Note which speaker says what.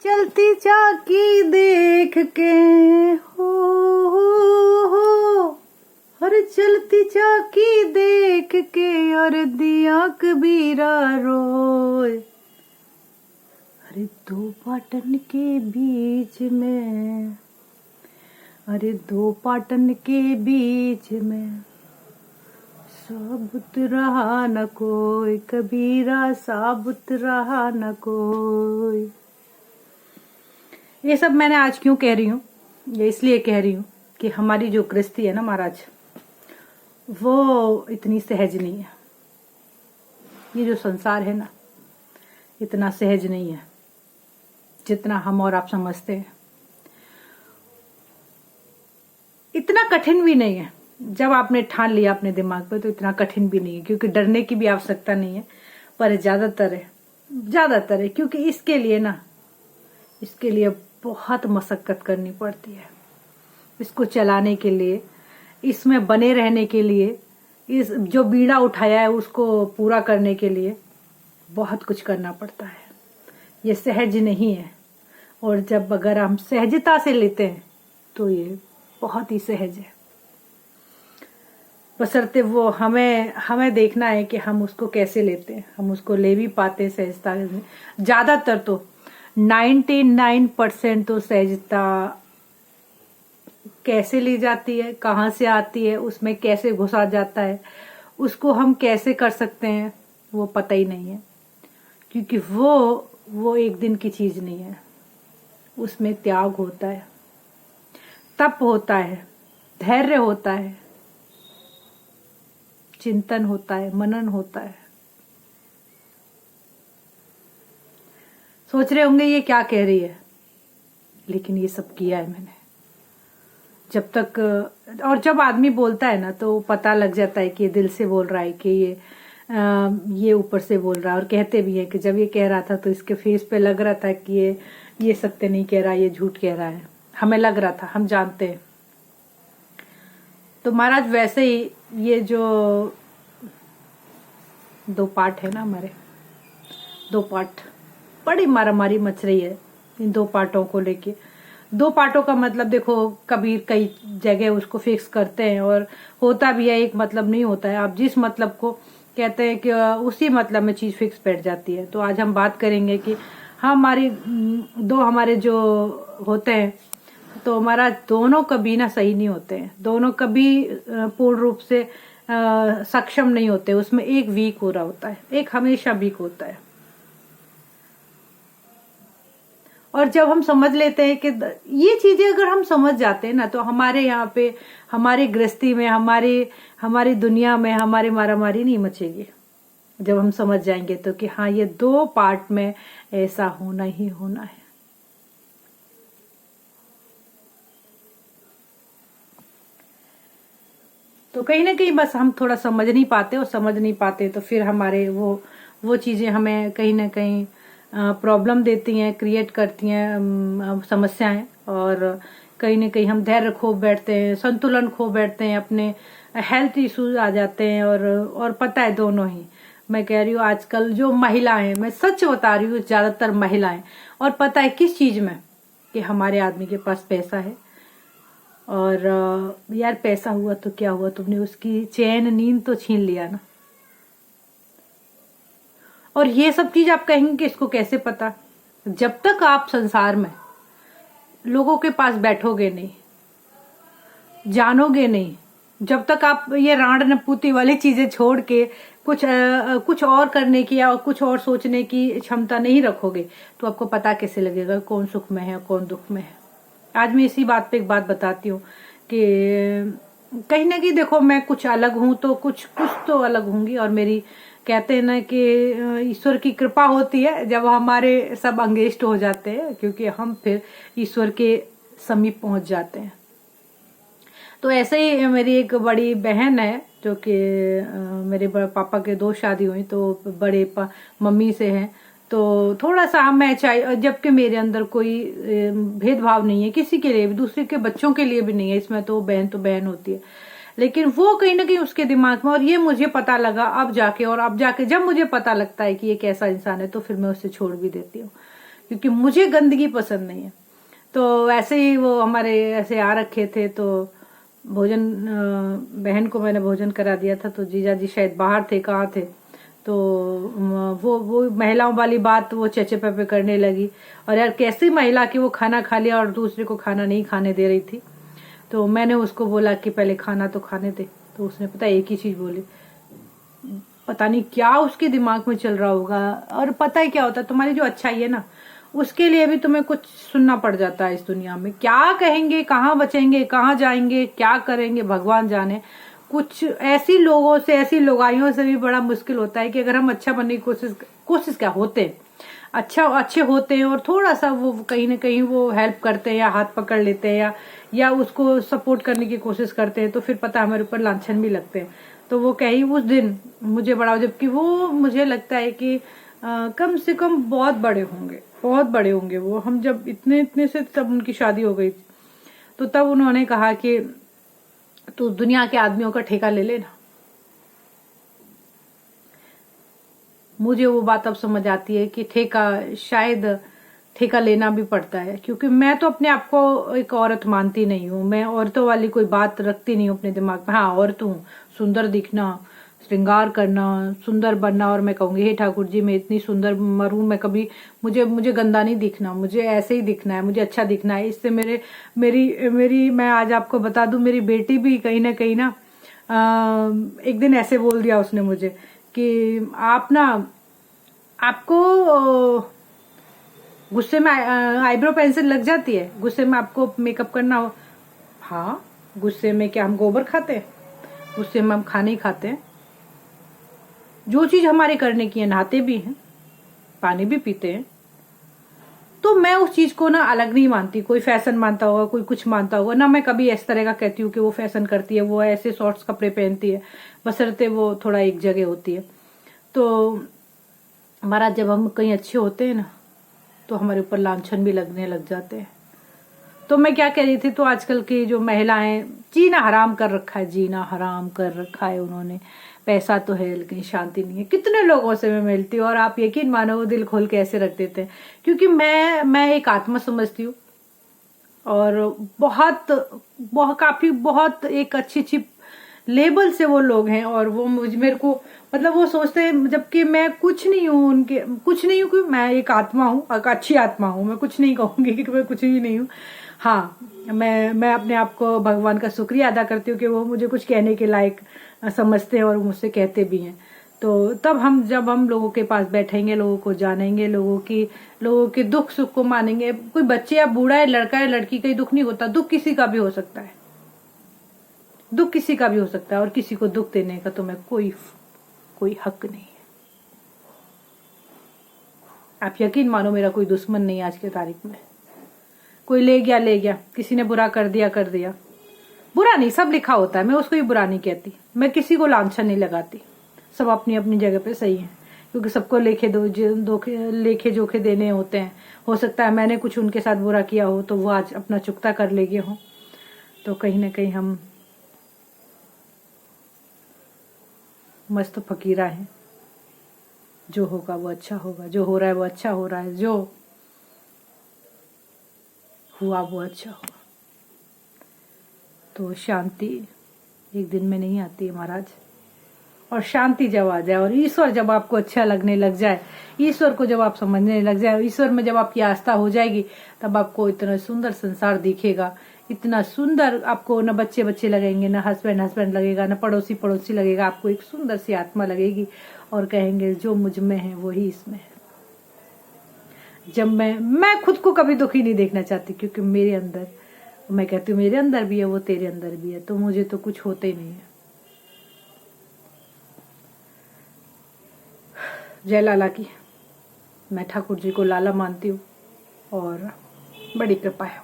Speaker 1: चलती चाकी देख के हो हर चलती चाकी देख के और दिया कबीरा रोए। अरे दो पाटन के बीच में, अरे दो पाटन के बीच में साबुत रहा न कोई, कबीरा साबुत रहा न कोई। ये सब मैंने आज क्यों कह रही हूँ? ये इसलिए कह रही हूँ कि हमारी जो गृहस्थी है ना महाराज, वो इतनी सहज नहीं है। ये जो संसार है ना, इतना सहज नहीं है जितना हम और आप समझते हैं। इतना कठिन भी नहीं है। जब आपने ठान लिया अपने दिमाग पे तो इतना कठिन भी नहीं है, क्योंकि डरने की भी आवश्यकता नहीं है। पर ज्यादातर है क्योंकि इसके लिए बहुत मशक्कत करनी पड़ती है। इसको चलाने के लिए, इसमें बने रहने के लिए, इस जो बीड़ा उठाया है उसको पूरा करने के लिए बहुत कुछ करना पड़ता है। ये सहज नहीं है। और जब अगर हम सहजता से लेते हैं तो ये बहुत ही सहज है। बशर्ते वो हमें देखना है कि हम उसको कैसे लेते हैं। हम उसको ले भी पाते सहजता। ज्यादातर तो 99% तो सहजता कैसे ली जाती है, कहाँ से आती है, उसमें कैसे घुसा जाता है, उसको हम कैसे कर सकते हैं, वो पता ही नहीं है। क्योंकि वो एक दिन की चीज नहीं है। उसमें त्याग होता है, तप होता है, धैर्य होता है, चिंतन होता है, मनन होता है। सोच रहे होंगे ये क्या कह रही है, लेकिन ये सब किया है मैंने। जब तक और जब आदमी बोलता है ना तो पता लग जाता है कि ये दिल से बोल रहा है कि ये ऊपर से बोल रहा है। और कहते भी है कि जब ये कह रहा था तो इसके फेस पे लग रहा था कि ये सत्य नहीं कह रहा, ये झूठ कह रहा है। हमें लग रहा था, हम जानते हैं। तो महाराज वैसे ही ये जो 2 पार्ट है ना, हमारे 2 पार्ट, बड़ी मारामारी मच रही है इन 2 पार्टों को लेके। 2 पार्टों का मतलब देखो, कबीर कई जगह उसको फिक्स करते हैं और होता भी है, एक मतलब नहीं होता है। आप जिस मतलब को कहते हैं कि उसी मतलब में चीज फिक्स बैठ जाती है। तो आज हम बात करेंगे कि हमारे जो होते हैं तो हमारा दोनों कभी ना सही नहीं होते हैं। दोनों कभी पूर्ण रूप से सक्षम नहीं होते। उसमें एक वीक हो रहा होता है, एक हमेशा वीक होता है। और जब हम समझ लेते हैं कि ये चीजें अगर हम समझ जाते हैं ना, तो हमारे यहाँ पे, हमारी गृहस्थी में, हमारी दुनिया में हमारी मारामारी नहीं मचेगी। जब हम समझ जाएंगे तो कि हाँ, ये 2 पार्ट में ऐसा होना ही होना है। तो कहीं ना कहीं बस हम थोड़ा समझ नहीं पाते, और समझ नहीं पाते तो फिर हमारे वो चीजें हमें कहीं ना कहीं प्रॉब्लम देती हैं, क्रिएट करती हैं समस्याएं। और कहीं ना कहीं हम धैर्य खो बैठते हैं, संतुलन खो बैठते हैं, अपने हेल्थ इश्यूज आ जाते हैं। और पता है, दोनों ही मैं कह रही हूँ, आजकल जो महिलाएं, मैं सच बता रही हूँ, ज्यादातर महिलाएं। और पता है किस चीज में? कि हमारे आदमी के पास पैसा है। और यार, पैसा हुआ तो क्या हुआ, तुमने उसकी चैन नींद तो छीन लिया ना। और ये सब चीज आप कहेंगे कि इसको कैसे पता? जब तक आप संसार में लोगों के पास बैठोगे नहीं, जानोगे नहीं, जब तक आप ये राण नपूती वाली चीजें छोड़ के कुछ और करने की या कुछ और सोचने की क्षमता नहीं रखोगे, तो आपको पता कैसे लगेगा कौन सुख में है, कौन दुख में है। आज मैं इसी बात पे एक बात बताती हूँ कि कहीं ना कहीं देखो, मैं कुछ अलग हूं तो कुछ तो अलग होंगी। और मेरी, कहते हैं ना कि ईश्वर की कृपा होती है जब हमारे सब अंगेष्ट हो जाते हैं, क्योंकि हम फिर ईश्वर के समीप पहुंच जाते हैं। तो ऐसे ही मेरी एक बड़ी बहन है जो कि मेरे पापा के 2 शादी हुई, तो बड़े मम्मी से हैं। तो थोड़ा सा मैं चाहे, जबकि मेरे अंदर कोई भेदभाव नहीं है किसी के लिए भी, दूसरे के बच्चों के लिए भी नहीं है। इसमें तो बहन होती है। लेकिन वो कहीं ना कहीं उसके दिमाग में, और ये मुझे पता लगा अब जाके जब मुझे पता लगता है कि ये कैसा इंसान है, तो फिर मैं उसे छोड़ भी देती हूँ। क्योंकि मुझे गंदगी पसंद नहीं है। तो ऐसे ही वो हमारे ऐसे आ रखे थे, तो भोजन बहन को मैंने भोजन करा दिया था, तो जीजा जी शायद बाहर थे, कहाँ थे, तो वो महिलाओं वाली बात वो चचे पे करने लगी। और यार कैसी महिला कि वो खाना खा लिया और दूसरे को खाना नहीं खाने दे रही थी। तो मैंने उसको बोला कि पहले खाना तो खाने दे, तो उसने पता एक ही चीज बोली, पता नहीं क्या उसके दिमाग में चल रहा होगा। और पता है क्या होता है, तुम्हारी जो अच्छाई है ना, उसके लिए भी तुम्हें कुछ सुनना पड़ जाता है इस दुनिया में। क्या कहेंगे, कहाँ बचेंगे, कहाँ जाएंगे, क्या करेंगे, भगवान जाने। कुछ ऐसी लोगों से, ऐसी लोगाइयों से भी बड़ा मुश्किल होता है कि अगर हम अच्छा बनने की कोशिश क्या होते हैं, अच्छे होते हैं और थोड़ा सा वो कहीं ना कहीं वो हेल्प करते हैं या हाथ पकड़ लेते हैं या उसको सपोर्ट करने की कोशिश करते हैं, तो फिर पता हमारे ऊपर लांछन भी लगते हैं। तो वो कहीं उस दिन मुझे बड़ा, जबकि वो मुझे लगता है कि कम से कम बहुत बड़े होंगे वो। हम जब इतने से तब उनकी शादी हो गई, तो तब उन्होंने कहा कि तू दुनिया के आदमियों का ठेका ले लेना। मुझे वो बात अब समझ आती है कि शायद ठेका लेना भी पड़ता है, क्योंकि मैं तो अपने आप को एक औरत मानती नहीं हूँ। मैं औरतों वाली कोई बात रखती नहीं हूँ अपने दिमाग में। हाँ, औरत हूँ, सुंदर दिखना, श्रृंगार करना, सुंदर बनना, और मैं कहूंगी हे ठाकुर जी मैं इतनी सुंदर मरूं, मैं कभी मुझे गंदा नहीं दिखना, मुझे ऐसे ही दिखना है, मुझे अच्छा दिखना है। इससे मेरी मैं आज आपको बता दूं, मेरी बेटी भी कहीं ना एक दिन ऐसे बोल दिया उसने मुझे कि आपको गुस्से में आईब्रो पेंसिल लग जाती है, गुस्से में आपको मेकअप करना हो। हाँ, गुस्से में क्या हम गोबर खाते हैं? गुस्से में हम खाना ही खाते हैं। जो चीज हमारे करने की है, नहाते भी हैं, पानी भी पीते हैं। तो मैं उस चीज को ना अलग नहीं मानती। कोई फैशन मानता होगा, कोई कुछ मानता होगा ना, मैं कभी इस तरह का कहती हूँ कि वो फैशन करती है, वो ऐसे शॉर्ट्स कपड़े पहनती है, बशर्ते वो थोड़ा एक जगह होती है। तो हमारा जब हम कहीं अच्छे होते हैं ना, तो हमारे ऊपर लांछन भी लगने लग जाते हैं। तो मैं क्या कह रही थी, तो आजकल की जो महिलाएं, जीना हराम कर रखा है, जीना हराम कर रखा है उन्होंने। पैसा तो है लेकिन शांति नहीं है। कितने लोगों से मैं मिलती हूँ और आप यकीन मानो वो दिल खोल के ऐसे रख देते हैं, क्योंकि मैं एक आत्मा समझती हूँ और बहुत एक अच्छी लेबल से वो लोग हैं। और वो मेरे को मतलब वो सोचते हैं, जबकि मैं कुछ नहीं हूँ कि मैं एक आत्मा हूँ, एक अच्छी आत्मा हूँ। मैं कुछ नहीं कहूंगी कि मैं कुछ भी नहीं हूँ। हाँ, मैं अपने आप को भगवान का शुक्रिया अदा करती हूँ कि वो मुझे कुछ कहने के लायक समझते हैं और मुझसे कहते भी हैं। तो तब जब हम लोगों के पास बैठेंगे, लोगों को जानेंगे, लोगों के दुख सुख को मानेंगे। कोई बच्चे या बूढ़ा है, लड़का है, लड़की का ही दुख नहीं होता, दुख किसी का भी हो सकता है, दुख किसी का भी हो सकता है। और किसी को दुख देने का तो मैं कोई हक नहीं है। आप यकीन मानो मेरा कोई दुश्मन नहीं आज के तारीख में। कोई ले गया, किसी ने बुरा कर दिया, बुरा नहीं, सब लिखा होता है, मैं उसको ही बुरा नहीं कहती। मैं किसी को लांछन नहीं लगाती, सब अपनी अपनी जगह पे सही है, क्योंकि सबको लेखे जोखे देने होते हैं। हो सकता है मैंने कुछ उनके साथ बुरा किया हो तो वो आज अपना चुकता कर लेगे हो। तो कहीं ना कहीं हम मस्त फकीरा हैं। जो होगा वो अच्छा होगा, जो हो रहा है वो अच्छा हो रहा है, जो हुआ वो अच्छा हुआ। तो शांति एक दिन में नहीं आती है महाराज। और शांति जब आ जाए और ईश्वर जब आपको अच्छा लगने लग जाए, ईश्वर को जब आप समझने लग जाए, ईश्वर में जब आपकी आस्था हो जाएगी, तब आपको इतना सुंदर संसार दिखेगा, इतना सुंदर। आपको न बच्चे लगेंगे, न हस्बैंड लगेगा, न पड़ोसी लगेगा। आपको एक सुंदर सी आत्मा लगेगी और कहेंगे जो मुझ में है वही इसमें है। जब मैं खुद को कभी दुखी नहीं देखना चाहती, क्योंकि मेरे अंदर, मैं कहती हूँ मेरे अंदर भी है वो, तेरे अंदर भी है, तो मुझे तो कुछ होते ही नहीं है। जय लाला की। मैं ठाकुर जी को लाला मानती हूँ और बड़ी कृपा है।